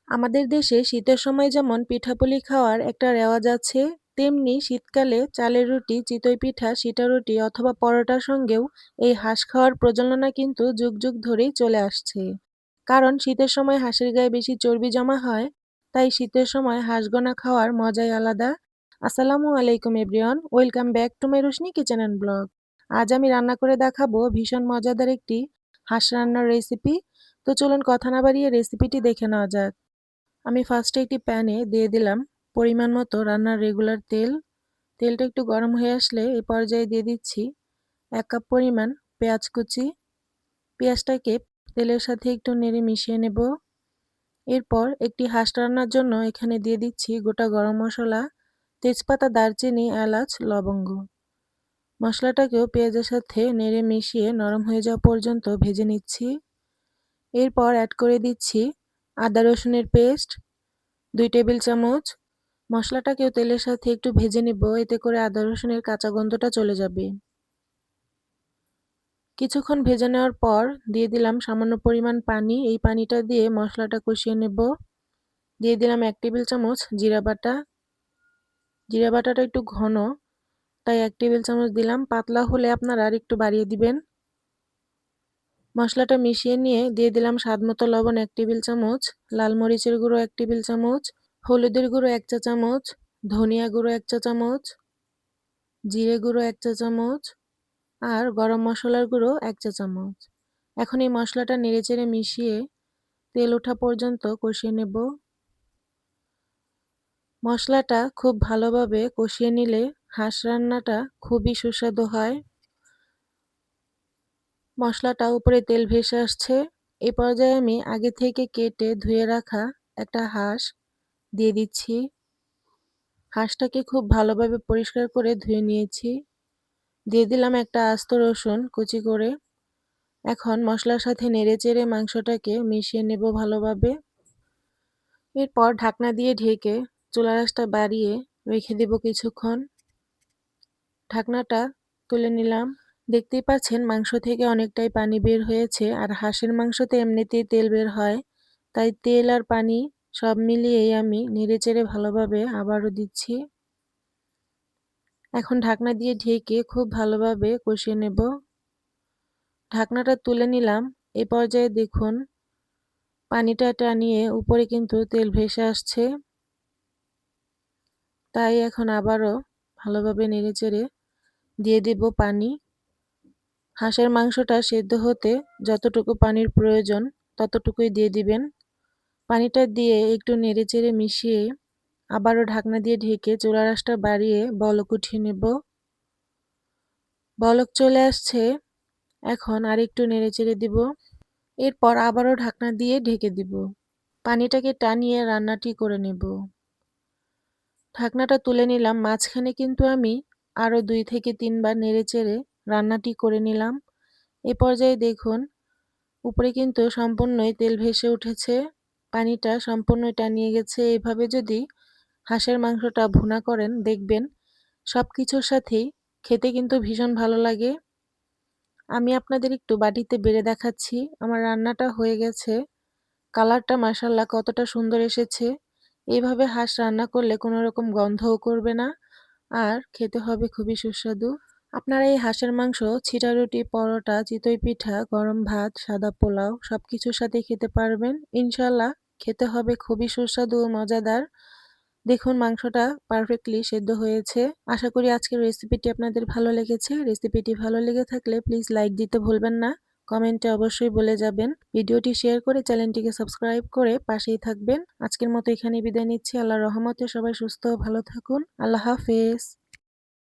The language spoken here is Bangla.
আমাদের দেশে শীতের সময় যেমন পিঠাপুলি খাওয়ার একটা রেওয়াজ আছে, তেমনি শীতকালে চালের রুটি, চিতই পিঠা, সিটা রুটি অথবা পরোটার সঙ্গেও এই হাঁস খাওয়ার প্রচলনটা কিন্তু যুগ যুগ ধরেই চলে আসছে। কারণ শীতের সময় হাঁসের গায়ে বেশি চর্বি জমা হয়, তাই শীতের সময় হাঁসগোনা খাওয়ার মজাই আলাদা। আসসালামু আলাইকুম everyone, welcome back to my Roshni kitchen and blog. আজ আমি রান্না করে দেখাবো ভীষণ মজাদার একটি হাঁস রান্নার রেসিপি। তো চলুন কথা না বাড়িয়ে রেসিপিটি দেখে নেওয়া যাক। আমি ফার্স্টে একটি প্যানে দিয়ে দিলাম পরিমাণ মতো রান্নার রেগুলার তেল। তেলটা একটু গরম হয়ে আসলে এই পর্যায়ে দিয়ে দিচ্ছি 1 কাপ পরিমাণ পেঁয়াজ কুচি। পেঁয়াজটাকে তেলের সাথে একটু নেড়ে মিশিয়ে নেব। এরপর একটি হাঁস রান্নার জন্য এখানে দিয়ে দিচ্ছি গোটা গরম মশলা, তেজপাতা, দারচিনি, এলাচ, লবঙ্গ। মশলাটাকেও পেঁয়াজের সাথে নেড়ে মিশিয়ে নরম হয়ে যাওয়া পর্যন্ত ভেজে নিচ্ছি। এরপর অ্যাড করে দিচ্ছি আদা রসুনের পেস্ট 2 টেবিল চামচ। মশলাটাকেও তেলের সাথে একটু ভেজে নিব, এতে করে আদা রসুনের কাঁচা গন্ধটা চলে যাবে। কিছুক্ষণ ভেজে নেওয়ার পর দিয়ে দিলাম সামান্য পরিমাণ পানি। এই পানিটা দিয়ে মশলাটা কষিয়ে নেব। দিয়ে দিলাম 1 টেবিল চামচ জিরা বাটা। জিরা বাটাটা একটু ঘন, তাই 1 টেবিল চামচ দিলাম। পাতলা হলে আপনারা আর একটু বাড়িয়ে দিবেন। মশলাটা মিশিয়ে নিয়ে দিয়ে দিলাম স্বাদমতো লবণ 1 টেবিল চামচ, লাল মরিচের গুঁড়ো 1 টেবিল চামচ, হলুদের গুঁড়ো 1 চা চামচ, ধনিয়া গুঁড়ো 1 চা চামচ, জিরে গুঁড়ো 1 চা চামচ আর গরম মশলার গুঁড়ো 1 চা চামচ। এখন এই মশলাটা নেড়েচেড়ে মিশিয়ে তেল ওঠা পর্যন্ত কষিয়ে নেব। মশলাটা খুব ভালোভাবে কষিয়ে নিলে হাঁস রান্নাটা খুবই সুস্বাদু হয়। মশলাটা উপরে তেল ভেসে আসছে। এই পর্যায়ে আমি আগে থেকে কেটে ধুয়ে রাখা একটা হাঁস দিয়ে দিচ্ছি। হাঁসটাকে খুব ভালোভাবে পরিষ্কার করে ধুয়ে নিয়েছি। দিয়ে দিলাম একটা আস্ত রসুন কুচি করে। এখন মশলার সাথে নেড়েচেড়ে মাংসটাকে মিশিয়ে নেব ভালোভাবে। এরপর ঢাকনা দিয়ে ঢেকে চুলার আঁচটা বাড়িয়ে রেখে দেব কিছুক্ষণ। ঢাকনাটা তুলে নিলাম। দেখতেই পাচ্ছেন মাংস থেকে অনেকটাই পানি বের হয়েছে, আর হাঁসের মাংসতে এমনিতেই তেল বের হয়, তাই তেল আর পানি সব মিলিয়েই আমি নেড়েচেড়ে ভালোভাবে আবারও দিচ্ছি। এখন ঢাকনা দিয়ে ঢেকে খুব ভালোভাবে কষিয়ে নেব। ঢাকনাটা তুলে নিলাম। এই পর্যায়ে দেখুন পানিটা টানিয়ে উপরে কিন্তু তেল ভেসে আসছে, তাই এখন আবারও ভালোভাবে নেড়েচেড়ে দিয়ে দেব পানি। হাঁসের মাংসটা সেদ্ধ হতে যতটুকু পানির প্রয়োজন ততটুকুই দিয়ে দিবেন। পানিটা দিয়ে একটু নেড়েচেড়ে মিশিয়ে আবারও ঢাকনা দিয়ে ঢেকে চুলার আঁচটা বাড়িয়ে বলক উঠিয়ে নেব। বলক চলে আসছে, এখন আরেকটু নেড়েচেড়ে দিব। এরপর আবারও ঢাকনা দিয়ে ঢেকে দিব। পানিটাকে টানিয়ে রান্নাটি করে নেব। ঢাকনাটা তুলে নিলাম। মাঝখানে কিন্তু আমি আরও 2 থেকে 3 বার নেড়েচেড়ে রান্নাটি করে নিলাম। এ পর্যায়ে দেখুন উপরে কিন্তু সম্পূর্ণই তেল ভেসে উঠেছে, পানিটা সম্পূর্ণই টানিয়ে গেছে। এভাবে যদি হাঁসের মাংসটা ভুনা করেন দেখবেন সব কিছুর সাথেই খেতে কিন্তু ভীষণ ভালো লাগে। আমি আপনাদের একটু বাটিতে বেড়ে দেখাচ্ছি। আমার রান্নাটা হয়ে গেছে। কালারটা মাশাআল্লাহ কতটা সুন্দর এসেছে। এইভাবে হাঁস রান্না করলে কোনো রকম গন্ধও করবে না, আর খেতে হবে খুবই সুস্বাদু। আপনারা এই হাঁসের মাংস ছিটা রুটি, পরোটা, চিতই পিঠা, গরম ভাত, সাদা পোলাও সবকিছুর সাথে খেতে পারবেন। ইনশাআল্লাহ খেতে হবে খুবই সুস্বাদু ও মজাদার। দেখুন মাংসটা পারফেক্টলি সেদ্ধ হয়েছে। আশা করি আজকের রেসিপিটি আপনাদের ভালো লেগেছে। রেসিপিটি ভালো লেগে থাকলে প্লিজ লাইক দিতে ভুলবেন না। কমেন্টে অবশ্যই বলে যাবেন। ভিডিওটি শেয়ার করে চ্যানেলটিকে সাবস্ক্রাইব করে পাশেই থাকবেন। আজকের মতো এখানেই বিদায় নিচ্ছি। আল্লাহর রহমতে সবাই সুস্থ ও ভালো থাকুন। আল্লাহ হাফেজ।